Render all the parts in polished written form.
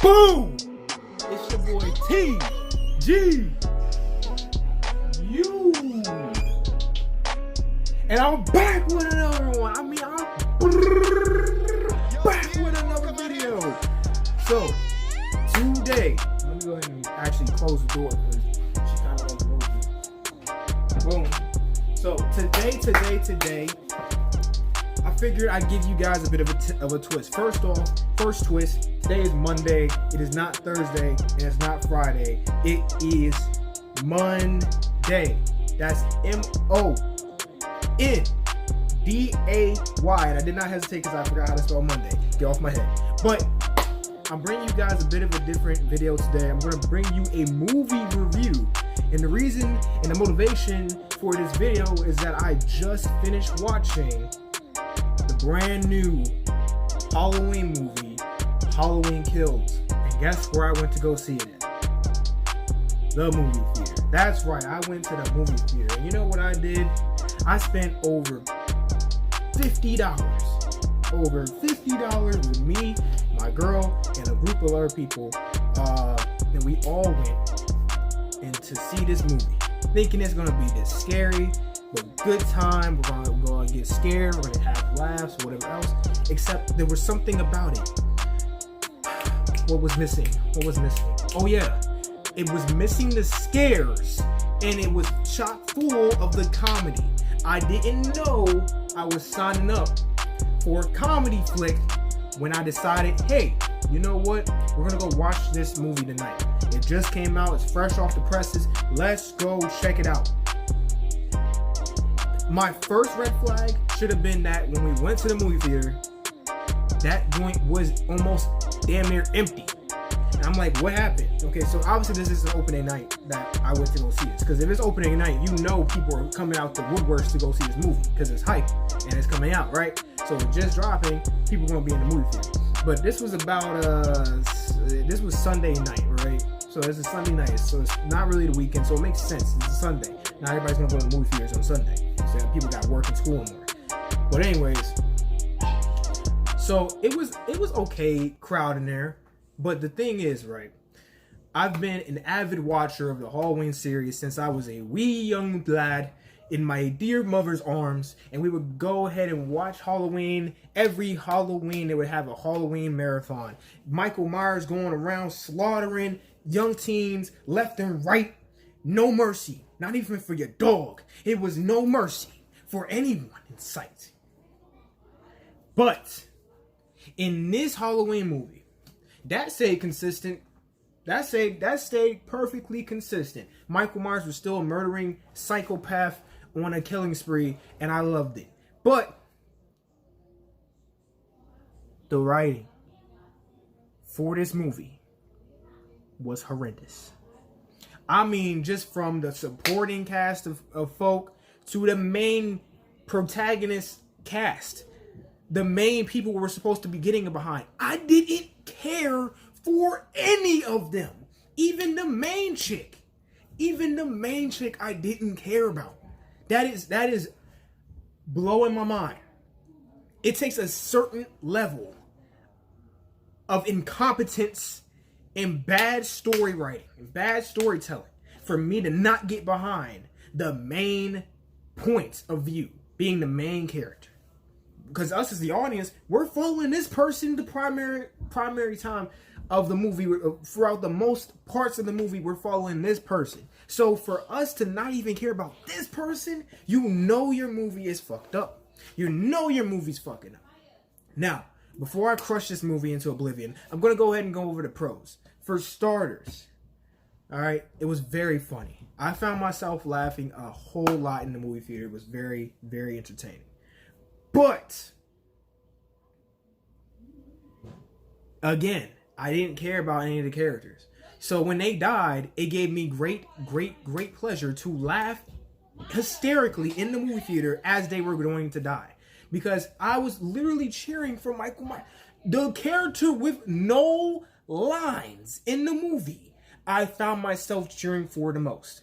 Boom! It's your boy T.G. You. And I'm back with another one. I'm back with another video. So, today, let me go ahead and actually close the door because she kind of overloaded me. Boom. So, today, I figured I'd give you guys a bit of a twist. First off, first twist, today is Monday. It is not Thursday, and it's not Friday. It is Monday. That's M-O-N-D-A-Y. And I did not hesitate because I forgot how to spell Monday. Get off my head. But I'm bringing you guys a bit of a different video today. I'm going to bring you a movie review. And the reason and the motivation for this video is that I just finished watching the brand new Halloween movie, Halloween Kills. And guess where I went to go see it at? The movie theater. That's right, I went to the movie theater. And you know what I did? I spent over $50. Over $50 with me, my girl, and a group of other people. And we all went in to see this movie, thinking it's gonna be this scary, but good time. We're gonna get scared, we're gonna have laughs, whatever else. Except there was something about it. What was missing? Oh yeah, it was missing the scares, and it was chock full of the comedy. I didn't know I was signing up for a comedy flick when I decided, hey, you know what? We're gonna go watch this movie tonight. It just came out, it's fresh off the presses. Let's go check it out. My first red flag should have been that when we went to the movie theater, that joint was almost damn near empty. And I'm like, what happened? Okay, so obviously this is an opening night that I went to go see this. Because if it's opening night, you know people are coming out the woodworks to go see this movie. Because it's hype and it's coming out, right? So it's just dropping, people are going to be in the movie theater. But this was about, this was Sunday night, right? So it's a Sunday night, so it's not really the weekend, so it makes sense. It's a Sunday. Not everybody's going to go to the movie theaters on Sunday. So people got work and school and more. But anyways, so it was okay crowd in there. But the thing is, right, I've been an avid watcher of the Halloween series since I was a wee young lad in my dear mother's arms, and we would go ahead and watch Halloween. Every Halloween, they would have a Halloween marathon. Michael Myers going around slaughtering young teens left and right. No mercy, not even for your dog. It was no mercy for anyone in sight. But in this Halloween movie, that stayed consistent. That stayed perfectly consistent. Michael Myers was still a murdering psychopath on a killing spree, and I loved it. But the writing for this movie was horrendous. I mean, just from the supporting cast of folk to the main protagonist cast, the main people we're supposed to be getting behind, I didn't care for any of them. Even the main chick I didn't care about. That is blowing my mind. It takes a certain level of incompetence and bad story writing and bad storytelling for me to not get behind the main points of view, being the main character. Because us as the audience, we're following this person the primary time of the movie. Throughout the most parts of the movie, we're following this person. So for us to not even care about this person, you know your movie is fucked up. You know your movie's fucking up. Now, before I crush this movie into oblivion, I'm going to go ahead and go over the pros. For starters, alright, it was very funny. I found myself laughing a whole lot in the movie theater. It was very, very entertaining. But, again, I didn't care about any of the characters. So when they died, it gave me great pleasure to laugh hysterically in the movie theater as they were going to die. Because I was literally cheering for Michael Myers. The character with no lines in the movie, I found myself cheering for the most.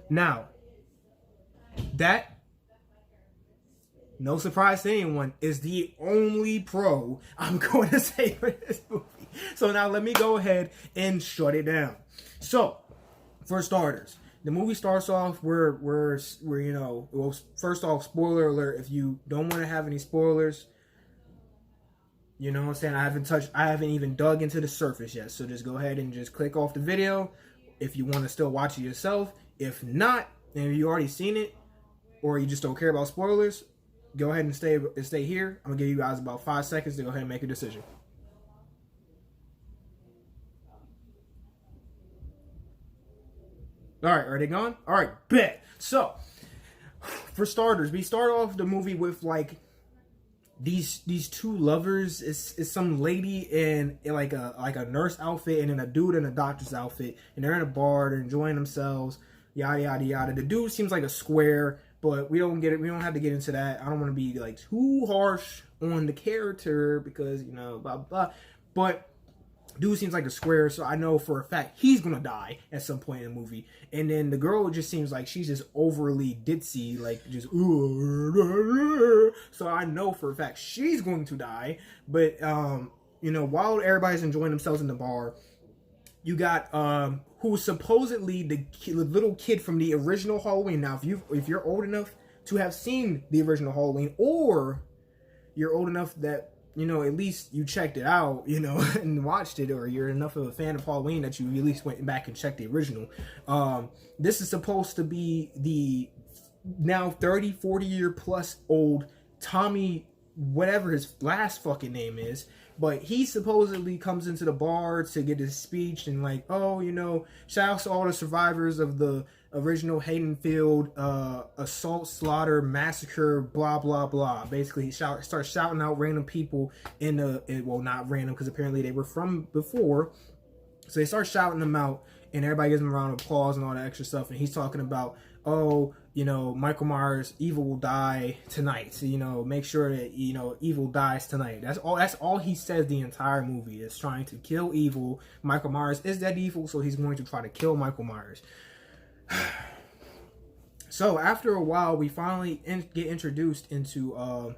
Now, that no surprise to anyone, is the only pro I'm going to say for this movie. So now let me go ahead and shut it down. So, for starters, the movie starts off where you know, well, first off, spoiler alert, if you don't want to have any spoilers, you know what I'm saying, I haven't even dug into the surface yet, so just go ahead and just click off the video if you want to still watch it yourself. If not, and if you already seen it, or you just don't care about spoilers, go ahead and stay here. I'm gonna give you guys about 5 seconds to go ahead and make a decision. All right, are they gone? All right, bet. So, for starters, we start off the movie with like these two lovers. It's some lady in like a nurse outfit and then a dude in a doctor's outfit, and they're in a bar, they're enjoying themselves, yada yada yada. The dude seems like a square, but we don't get it. We don't have to get into that. I don't want to be like too harsh on the character because, you know, blah blah. But dude seems like a square, so I know for a fact he's gonna die at some point in the movie. And then the girl just seems like she's just overly ditzy, like just so I know for a fact she's going to die. But you know, while everybody's enjoying themselves in the bar, you got who's supposedly the little kid from the original Halloween. Now, if you're old enough to have seen the original Halloween, or you're old enough that, you know, at least you checked it out, you know, and watched it, or you're enough of a fan of Halloween that you at least went back and checked the original. This is supposed to be the now 30, 40 year plus old Tommy, whatever his last fucking name is. But he supposedly comes into the bar to get his speech and like, oh, you know, shout out to all the survivors of the original Haydenfield assault, slaughter, massacre, blah blah blah. Basically, he starts shouting out random people well, not random because apparently they were from before. So they start shouting them out, and everybody gives him a round of applause and all that extra stuff. And he's talking about, oh, you know, Michael Myers, evil will die tonight. So, you know, make sure that, you know, evil dies tonight. That's all he says the entire movie, is trying to kill evil. Michael Myers is that evil, so he's going to try to kill Michael Myers. So after a while, we finally get introduced into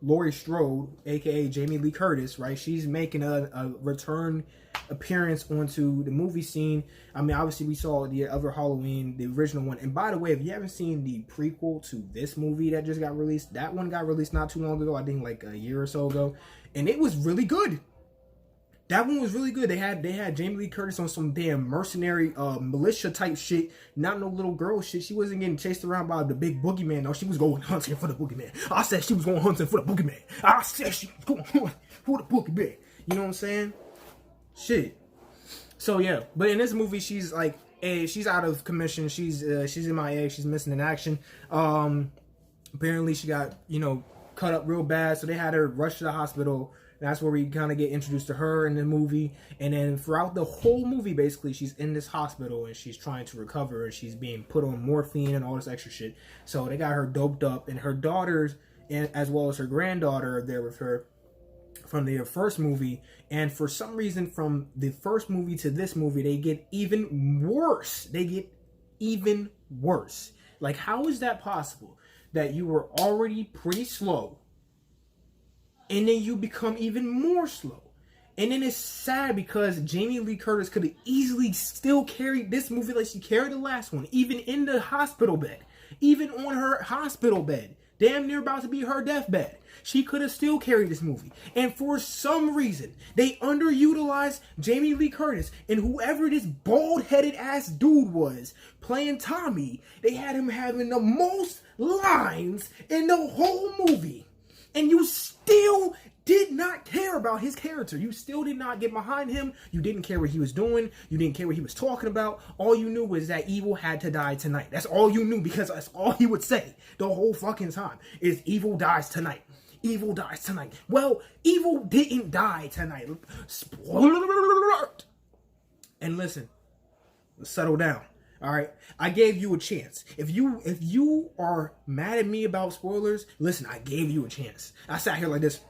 Laurie Strode, aka Jamie Lee Curtis, right? She's making a return appearance onto the movie scene. I mean, obviously we saw the other Halloween, the original one. And by the way, if you haven't seen the prequel to this movie that just got released, that one got released not too long ago, I think like a year or so ago, and it was really good. That one was really good. They had Jamie Lee Curtis on some damn mercenary militia type shit, not no little girl shit. She wasn't getting chased around by the big boogeyman. No, she was going hunting for the boogeyman. I said she was going hunting for the boogeyman. I said she was going hunting for the boogeyman. You know what I'm saying? Shit. So yeah, but in this movie, she's like, she's out of commission. She's MIA. She's missing in action. Apparently she got, you know, cut up real bad, so they had her rushed to the hospital. That's where we kind of get introduced to her in the movie. And then throughout the whole movie, basically, she's in this hospital and she's trying to recover. And she's being put on morphine and all this extra shit. So they got her doped up. And her daughters, and as well as her granddaughter, are there with her from the first movie. And for some reason, from the first movie to this movie, they get even worse. They get even worse. Like, how is that possible? That you were already pretty slow, and then you become even more slow. And then it's sad because Jamie Lee Curtis could have easily still carried this movie like she carried the last one, even in the hospital bed, even on her hospital bed, damn near about to be her deathbed. She could have still carried this movie. And for some reason, they underutilized Jamie Lee Curtis, and whoever this bald-headed ass dude was playing Tommy, they had him having the most lines in the whole movie. And you still did not care about his character. You still did not get behind him. You didn't care what he was doing. You didn't care what he was talking about. All you knew was that evil had to die tonight. That's all you knew, because that's all he would say the whole fucking time is evil dies tonight. Evil dies tonight. Well, evil didn't die tonight. Spoiler alert. And listen, let's settle down. All right, I gave you a chance. If you are mad at me about spoilers, listen, I gave you a chance. I sat here like this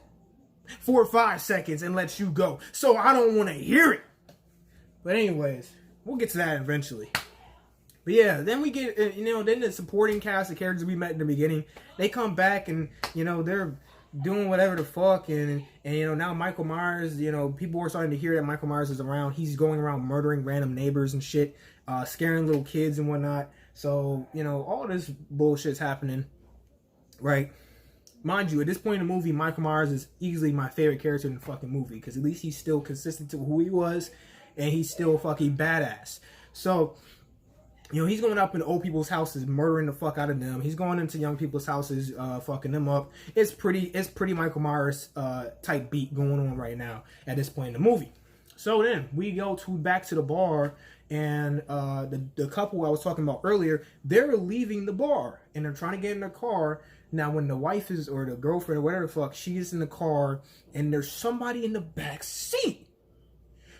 4 or 5 seconds and let you go, so I don't want to hear it. But anyways, we'll get to that eventually. But yeah, then we get, then the supporting cast, the characters we met in the beginning, they come back and, they're doing whatever the fuck. And now Michael Myers, people are starting to hear that Michael Myers is around. He's going around murdering random neighbors and shit, scaring little kids and whatnot. So, all this bullshit's happening, right? Mind you, at this point in the movie, Michael Myers is easily my favorite character in the fucking movie, because at least he's still consistent to who he was, and he's still fucking badass. So, he's going up in old people's houses, murdering the fuck out of them. He's going into young people's houses, fucking them up. It's pretty Michael Myers type beat going on right now at this point in the movie. So then we go back to the bar, and the couple I was talking about earlier, they're leaving the bar and they're trying to get in their car. Now, when the wife is, or the girlfriend or whatever the fuck, she's in the car and there's somebody in the back seat.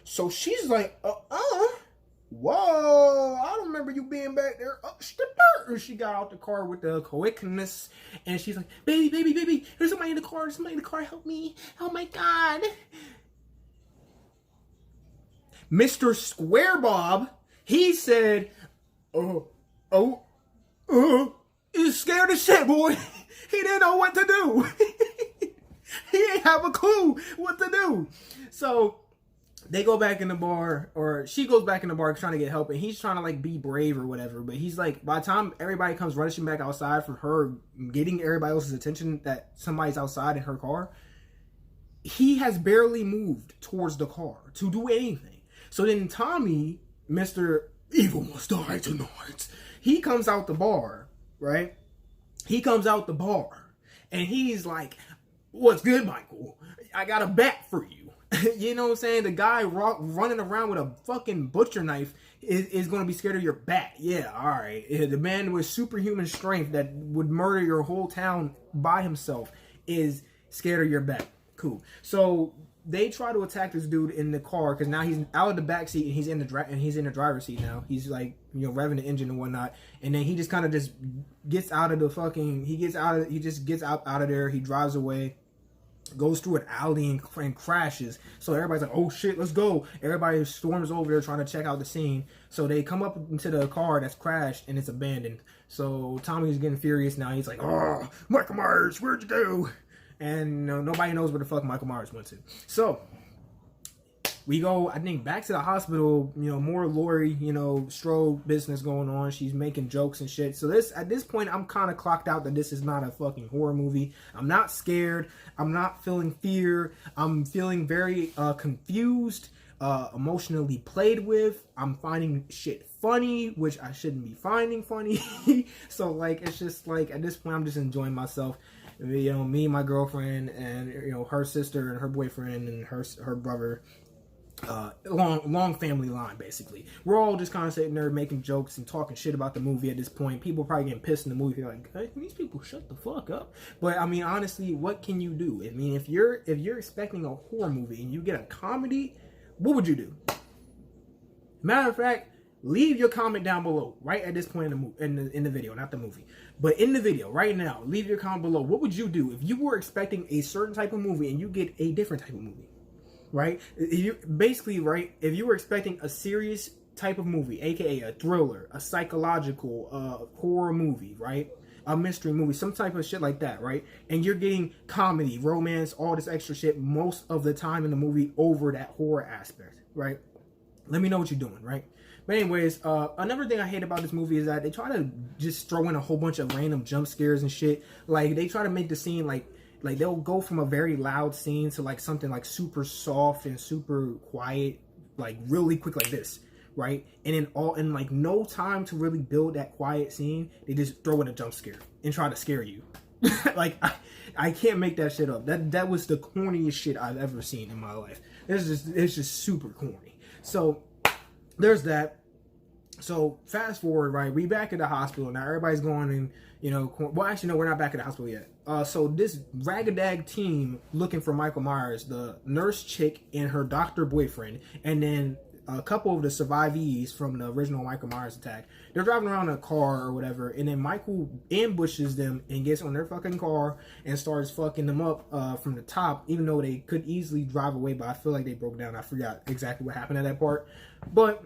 So she's like, whoa, I don't remember you being back there. And she got out the car with the quickness, and she's like, baby, there's somebody in the car. Help me. Oh my God. Mr. Square Bob, he said, he's scared as shit, boy. He didn't know what to do. He ain't have a clue what to do. So they go back in the bar, or she goes back in the bar trying to get help, and he's trying to like be brave or whatever. But he's like, by the time everybody comes rushing back outside from her getting everybody else's attention that somebody's outside in her car, he has barely moved towards the car to do anything. So then Tommy, Mr. Evil Must Die Tonight, he comes out the bar, right? He comes out the bar, and he's like, what's good, Michael? I got a bat for you. You know what I'm saying? The guy running around with a fucking butcher knife is going to be scared of your bat. Yeah, all right. The man with superhuman strength that would murder your whole town by himself is scared of your bat. Cool. So they try to attack this dude in the car, because now he's out of the back seat and he's in the driver's seat now. He's like, revving the engine and whatnot, and then he just kind of just gets out of the fucking. He just gets out of there. He drives away, goes through an alley and crashes. So everybody's like, oh shit, let's go. Everybody storms over there trying to check out the scene. So they come up into the car that's crashed and it's abandoned. So Tommy's getting furious now. He's like, oh, Michael Myers, where'd you go? And nobody knows where the fuck Michael Myers went to. So we go, I think, back to the hospital. More Laurie, Strode business going on. She's making jokes and shit. So at this point, I'm kind of clocked out that this is not a fucking horror movie. I'm not scared. I'm not feeling fear. I'm feeling very confused, emotionally played with. I'm finding shit funny, which I shouldn't be finding funny. So like, it's just like, at this point, I'm just enjoying myself. Me and my girlfriend, and her sister and her boyfriend and her brother, long family line. Basically, we're all just kind of sitting there making jokes and talking shit about the movie. At this point, people are probably getting pissed in the movie. They're like, hey, these people shut the fuck up. But I mean, honestly, what can you do? I mean, if you're expecting a horror movie and you get a comedy, what would you do? Matter of fact, leave your comment down below right at this point in the video, not the movie, but in the video right now. Leave your comment below. What would you do if you were expecting a certain type of movie and you get a different type of movie, right? If you were expecting a serious type of movie, aka a thriller, a psychological horror movie, right? A mystery movie, some type of shit like that, right? And you're getting comedy, romance, all this extra shit most of the time in the movie over that horror aspect, right? Let me know what you're doing, right? But anyways, another thing I hate about this movie is that they try to just throw in a whole bunch of random jump scares and shit. Like, they try to make the scene like they'll go from a very loud scene to like something like super soft and super quiet, like really quick like this, right? And in like no time to really build that quiet scene, they just throw in a jump scare and try to scare you. Like, I can't make that shit up. That was the corniest shit I've ever seen in my life. It's just super corny. So there's that. So fast forward, right? We back at the hospital now. Everybody's going and well, actually no, we're not back at the hospital yet. So this ragadag team looking for Michael Myers, the nurse chick and her doctor boyfriend, and then a couple of the survivees from the original Michael Myers attack. They're driving around in a car or whatever, and then Michael ambushes them and gets on their fucking car and starts fucking them up from the top, even though they could easily drive away, but I feel like they broke down. I forgot exactly what happened at that part. But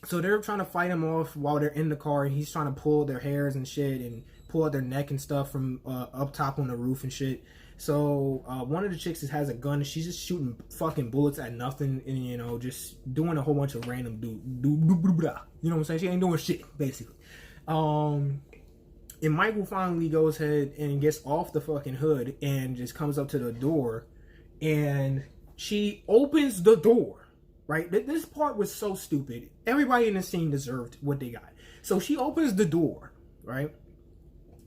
So they're trying to fight him off while they're in the car, and he's trying to pull their hairs and shit and pull out their neck and stuff from up top on the roof and shit. So one of the chicks has a gun, and she's just shooting fucking bullets at nothing, and you know, just doing a whole bunch of random you know what I'm saying? She ain't doing shit basically. And Michael finally goes ahead and gets off the fucking hood and just comes up to the door, and she opens the door. Right? This part was so stupid. Everybody in the scene deserved what they got. So she opens the door, right?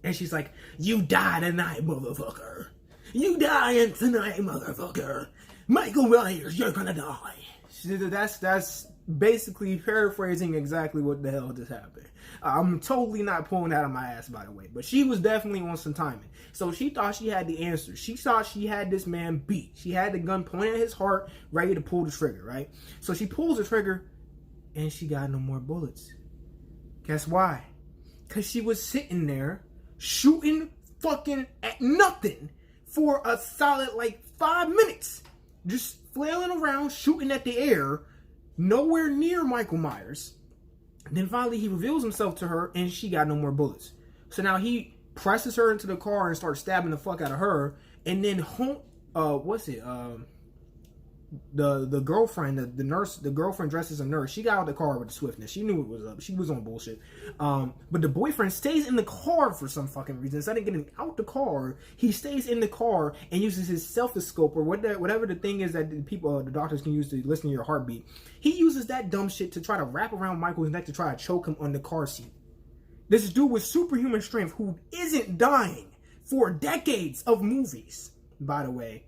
And she's like, "You die tonight, motherfucker. You dying tonight, motherfucker. Michael Myers, you're gonna die." That's basically paraphrasing exactly what the hell just happened. I'm totally not pulling that out of my ass, by the way. But she was definitely on some timing. So she thought she had the answer. She thought she had this man beat. She had the gun pointed at his heart, ready to pull the trigger, right? So she pulls the trigger, and she got no more bullets. Guess why? Because she was sitting there shooting fucking at nothing for a solid like 5 minutes. Just flailing around, shooting at the air, nowhere near Michael Myers. Then finally he reveals himself to her, and she got no more bullets. So now he presses her into the car and starts stabbing the fuck out of her. And then the girlfriend, the nurse, the girlfriend dressed as a nurse, she got out of the car with the swiftness. She knew it was up. She was on bullshit. But the boyfriend stays in the car for some fucking reason. Instead of getting out the car, he stays in the car and uses his stethoscope or whatever the thing is that the doctors can use to listen to your heartbeat. He uses that dumb shit to try to wrap around Michael's neck to try to choke him on the car seat. This dude with superhuman strength who isn't dying for decades of movies, by the way.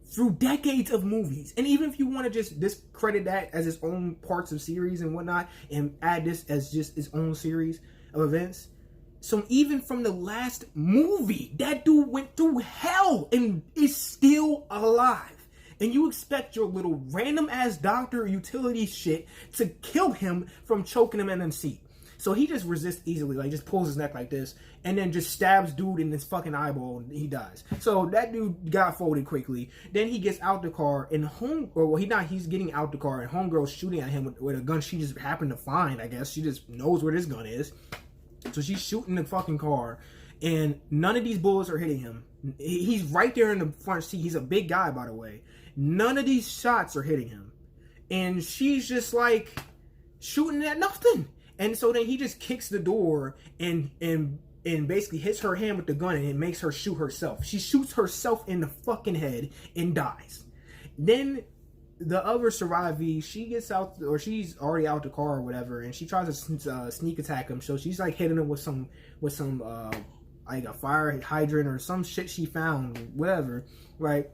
Through decades of movies. And even if you want to just discredit that as its own parts of series and whatnot, and add this as just its own series of events. So even from the last movie, that dude went through hell and is still alive. And you expect your little random ass doctor utility shit to kill him from choking him in the seat. So he just resists easily, like just pulls his neck like this, and then just stabs dude in his fucking eyeball, and he dies. So that dude got folded quickly. Then he gets out the car, and he's getting out the car, and homegirl's shooting at him with a gun she just happened to find, I guess. She just knows where this gun is. So she's shooting the fucking car, and none of these bullets are hitting him. He's right there in the front seat. He's a big guy, by the way. None of these shots are hitting him. And she's just like shooting at nothing. And so then he just kicks the door and basically hits her hand with the gun, and it makes her shoot herself. She shoots herself in the fucking head and dies. Then the other survivee, she gets out, or she's already out the car or whatever, and she tries to sneak attack him. So she's like hitting him with some like a fire hydrant or some shit she found, whatever, right?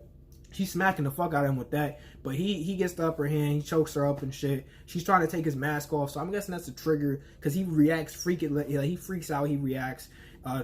She's smacking the fuck out of him with that, but he gets the upper hand. He chokes her up and shit. She's trying to take his mask off, so I'm guessing that's a trigger because he reacts he freaks out. He reacts,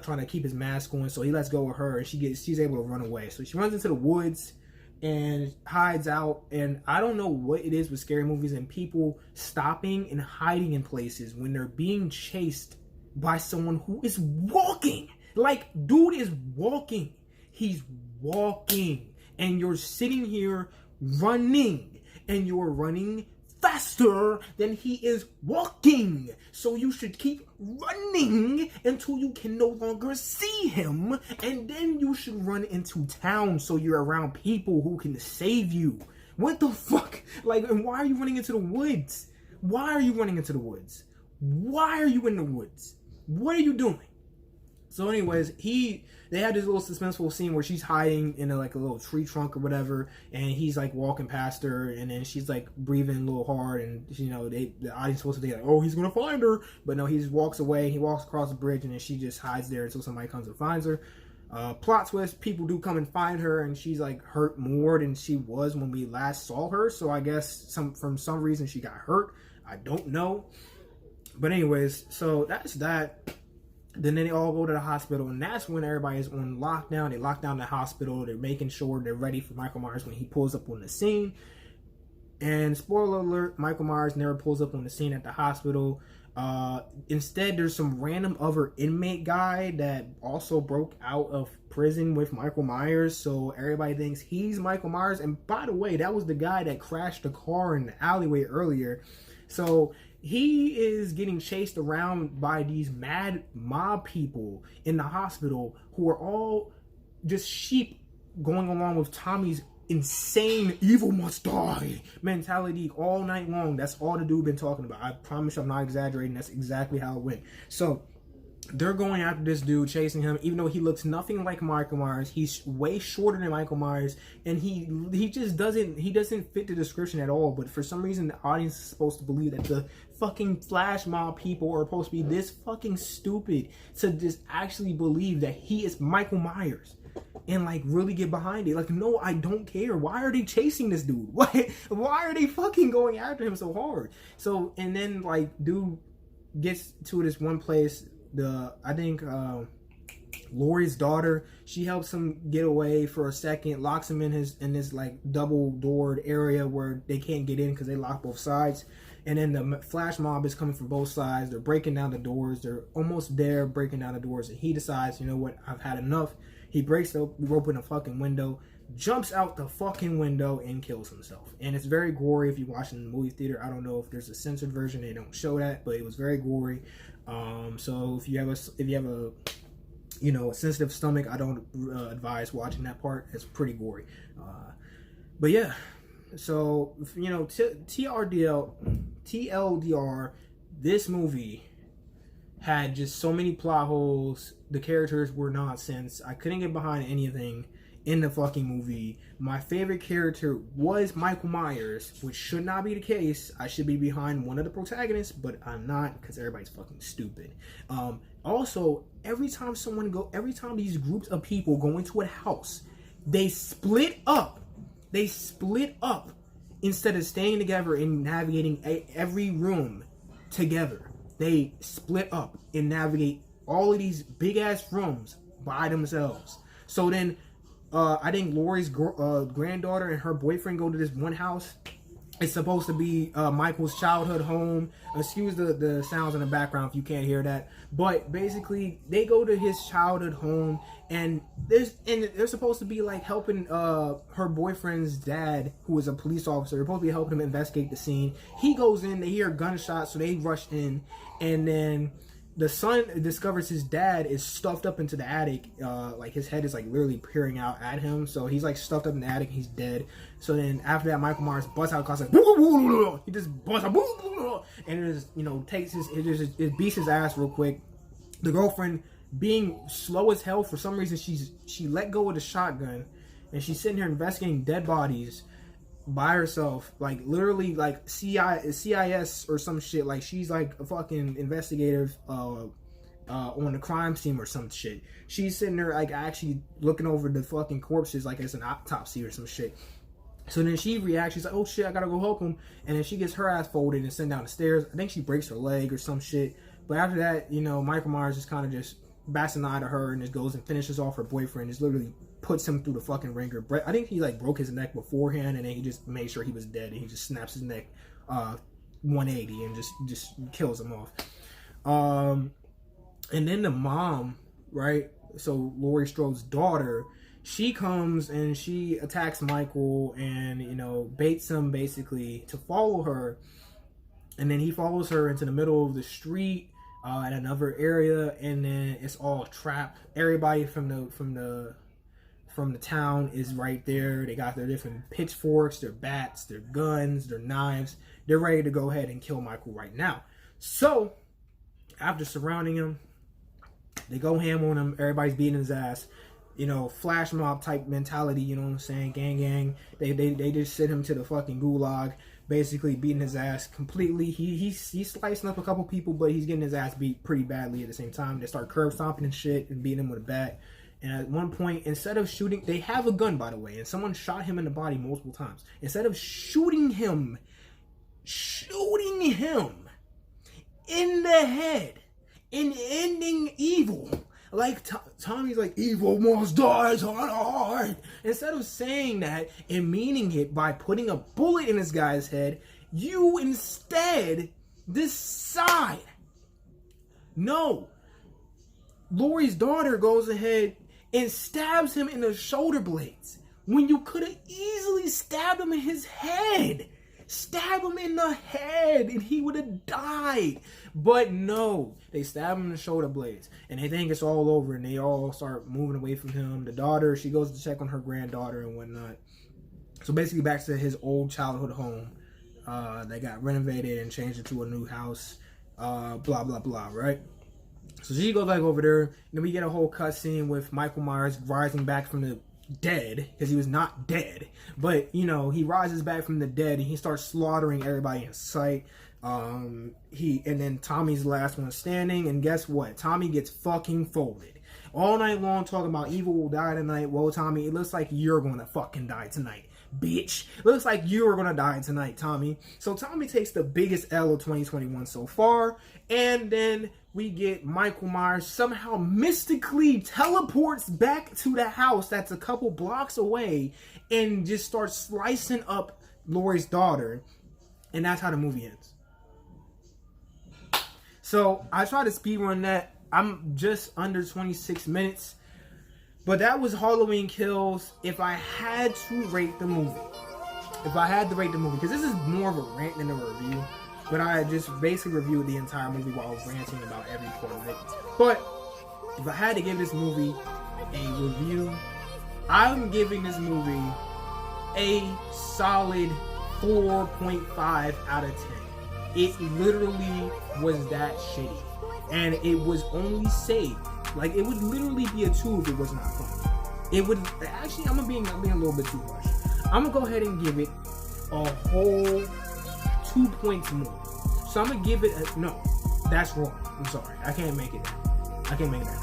trying to keep his mask on. So he lets go of her, and she's able to run away. So she runs into the woods and hides out. And I don't know what it is with scary movies and people stopping and hiding in places when they're being chased by someone who is walking. Like, dude is walking. He's walking. And you're sitting here running, and you're running faster than he is walking. So you should keep running until you can no longer see him, and then you should run into town so you're around people who can save you. What the fuck? Like, and why are you running into the woods? Why are you running into the woods? Why are you in the woods? What are you doing? So anyways, they had this little suspenseful scene where she's hiding in a little tree trunk or whatever, and he's like walking past her, and then she's like breathing a little hard, and the audience supposed to think like, oh, he's gonna find her, but no, he just walks away. He walks across the bridge, and then she just hides there until somebody comes and finds her. Plot twist: people do come and find her, and she's like hurt more than she was when we last saw her. So I guess for some reason she got hurt. I don't know, but anyways, so that's that. Then they all go to the hospital, and that's when everybody is on lockdown. They lock down the hospital. They're making sure they're ready for Michael Myers when he pulls up on the scene. And spoiler alert, Michael Myers never pulls up on the scene at the hospital. Instead, there's some random other inmate guy that also broke out of prison with Michael Myers. So everybody thinks he's Michael Myers. And by the way, that was the guy that crashed the car in the alleyway earlier. So he is getting chased around by these mad mob people in the hospital who are all just sheep going along with Tommy's insane evil must die mentality all night long. That's all the dude been talking about. I promise you I'm not exaggerating. That's exactly how it went. So they're going after this dude, chasing him, even though he looks nothing like Michael Myers. He's way shorter than Michael Myers, and he just doesn't fit the description at all. But for some reason, the audience is supposed to believe that the fucking flash mob people are supposed to be this fucking stupid to just actually believe that he is Michael Myers and like really get behind it. Like, no, I don't care. Why are they chasing this dude? Why are they fucking going after him so hard? So, and then like dude gets to this one place. I think Laurie's daughter, she helps him get away for a second, locks him in this like double doored area where they can't get in because they lock both sides. And then the flash mob is coming from both sides. They're breaking down the doors. They're almost there breaking down the doors, and he decides, you know what, I've had enough. He breaks open a fucking window, jumps out the fucking window, and kills himself. And it's very gory if you watch it in the movie theater. I don't know if there's a censored version, they don't show that, but it was very gory. So if you have a you know, a sensitive stomach, I don't advise watching that part. It's pretty gory. But yeah, so you know, TLDR, this movie had just so many plot holes. The characters were nonsense. I couldn't get behind anything in the fucking movie. My favorite character was Michael Myers, which should not be the case. I should be behind one of the protagonists, but I'm not, because everybody's fucking stupid. Also, every time these groups of people go into a house, they split up. They split up instead of staying together and navigating every room together. They split up and navigate all of these big ass rooms by themselves. So then I think Laurie's granddaughter and her boyfriend go to this one house. It's supposed to be Michael's childhood home. Excuse the sounds in the background if you can't hear that. But basically, they go to his childhood home, and they're supposed to be like helping her boyfriend's dad, who is a police officer. They're supposed to be helping him investigate the scene. He goes in, they hear gunshots, so they rush in, and then the son discovers his dad is stuffed up into the attic. Like his head is like literally peering out at him. So he's like stuffed up in the attic. He's dead. So then after that, Michael Myers busts out, like, he just busts out, and it just, you know, it beats his ass real quick. The girlfriend, being slow as hell for some reason, she let go of the shotgun, and she's sitting here investigating dead bodies by herself, like literally like CIS or some shit. Like she's like a fucking investigative on the crime scene or some shit. She's sitting there like actually looking over the fucking corpses like it's an autopsy or some shit. So then she reacts, she's like, oh shit, I gotta go help him. And then she gets her ass folded and sent down the stairs. I think she breaks her leg or some shit. But after that, you know, Michael Myers just kind of just bats an eye to her and just goes and finishes off her boyfriend. Just literally puts him through the fucking ringer. I think he like broke his neck beforehand, and then he just made sure he was dead, and he just snaps his neck 180 and just kills him off. And then the mom, right? So Laurie Strode's daughter, she comes and she attacks Michael and, you know, baits him basically to follow her. And then he follows her into the middle of the street at another area, and then it's all trap. Everybody from the town is right there. They got their different pitchforks, their bats, their guns, their knives. They're ready to go ahead and kill Michael right now. So after surrounding him, they go ham on him. Everybody's beating his ass. You know, flash mob type mentality, you know what I'm saying? Gang. They just sent him to the fucking gulag, basically beating his ass completely. He's slicing up a couple people, but he's getting his ass beat pretty badly at the same time. They start curb stomping and shit and beating him with a bat. And at one point, instead of shooting, they have a gun, by the way, and someone shot him in the body multiple times. Instead of shooting him in the head and ending evil, like Tommy's like, evil must die tonight. Instead of saying that and meaning it by putting a bullet in this guy's head, you instead decide. No. Laurie's daughter goes ahead and stabs him in the shoulder blades when you could have easily stabbed him in his head. Stab him in the head and he would have died. But no, they stab him in the shoulder blades and they think it's all over and they all start moving away from him. The daughter, she goes to check on her granddaughter and whatnot. So basically back to his old childhood home. They got renovated and changed into a new house. Blah, blah, blah, right? So she goes back over there. And then we get a whole cutscene with Michael Myers rising back from the dead, because he was not dead, but you know, he rises back from the dead and he starts slaughtering everybody in sight. And then Tommy's the last one standing, and guess what? Tommy gets fucking folded all night long, talking about evil will die tonight. Well, Tommy, it looks like you're gonna fucking die tonight, bitch. Looks like you're gonna die tonight, Tommy. So Tommy takes the biggest L of 2021 so far, and then we get Michael Myers somehow mystically teleports back to the house that's a couple blocks away and just starts slicing up Laurie's daughter, and that's how the movie ends. So I tried to speedrun that. I'm just under 26 minutes. But that was Halloween Kills. If I had to rate the movie, because this is more of a rant than a review, but I just basically reviewed the entire movie while I was ranting about every part of it. But if I had to give this movie a review, I'm giving this movie a solid 4.5 out of 10. It literally was that shitty. And it was only saved. Like, it would literally be a 2 if it was not funny. It would, actually, I'm being a little bit too harsh. I'm gonna go ahead and give it a whole 2 points more. So I'm gonna give it a, no, that's wrong. I'm sorry. I can't make it that.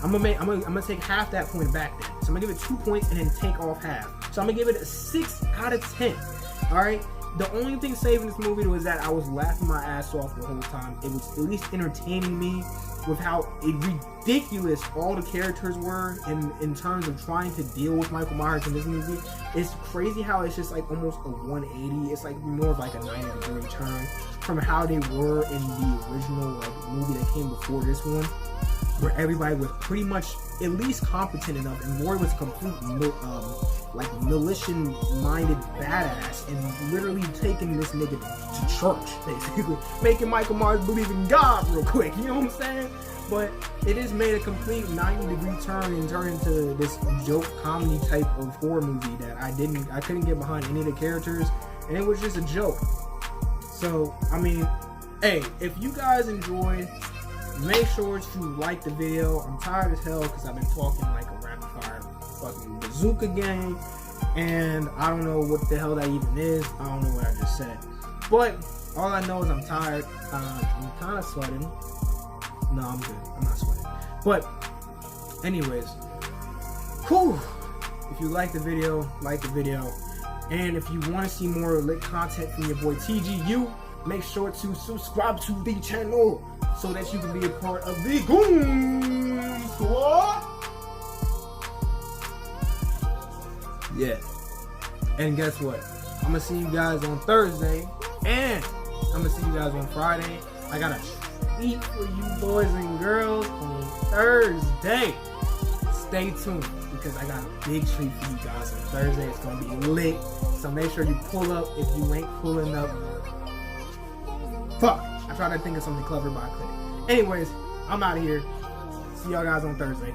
I'm gonna take half that point back then. So I'm gonna give it 2 points and then take off half. So I'm gonna give it a 6 out of 10. Alright? The only thing saving this movie was that I was laughing my ass off the whole time. It was at least entertaining me with how ridiculous all the characters were in terms of trying to deal with Michael Myers in this movie. It's crazy how it's just like almost a 180. It's like more of like a 90-degree turn from how they were in the original like movie that came before this one, where everybody was pretty much at least competent enough, and Laurie was a complete like militia-minded badass and literally taking this nigga to church, basically making Michael Myers believe in God real quick, you know what I'm saying? But it has made a complete 90-degree turn and turned into this joke comedy type of horror movie that I couldn't get behind any of the characters, and it was just a joke. So I mean, hey, if you guys enjoyed, make sure to like the video. I'm tired as hell because I've been talking like a rapid fire fucking bazooka game, and I don't know what the hell that even is. I don't know what I just said, but all I know is I'm tired. I'm kind of sweating. No, I'm good. I'm not sweating. But anyways, whew. If you like the video, and if you want to see more lit content from your boy TGU, make sure to subscribe to the channel so that you can be a part of the Goon Squad. Yeah. And guess what? I'm gonna see you guys on Thursday, and I'm gonna see you guys on Friday. I got a treat for you boys and girls on Thursday. Stay tuned, because I got a big treat for you guys on Thursday. It's gonna be lit. So make sure you pull up if you ain't pulling up. Fuck. I tried to think of something clever, but I couldn't. Anyways, I'm out of here. See y'all guys on Thursday.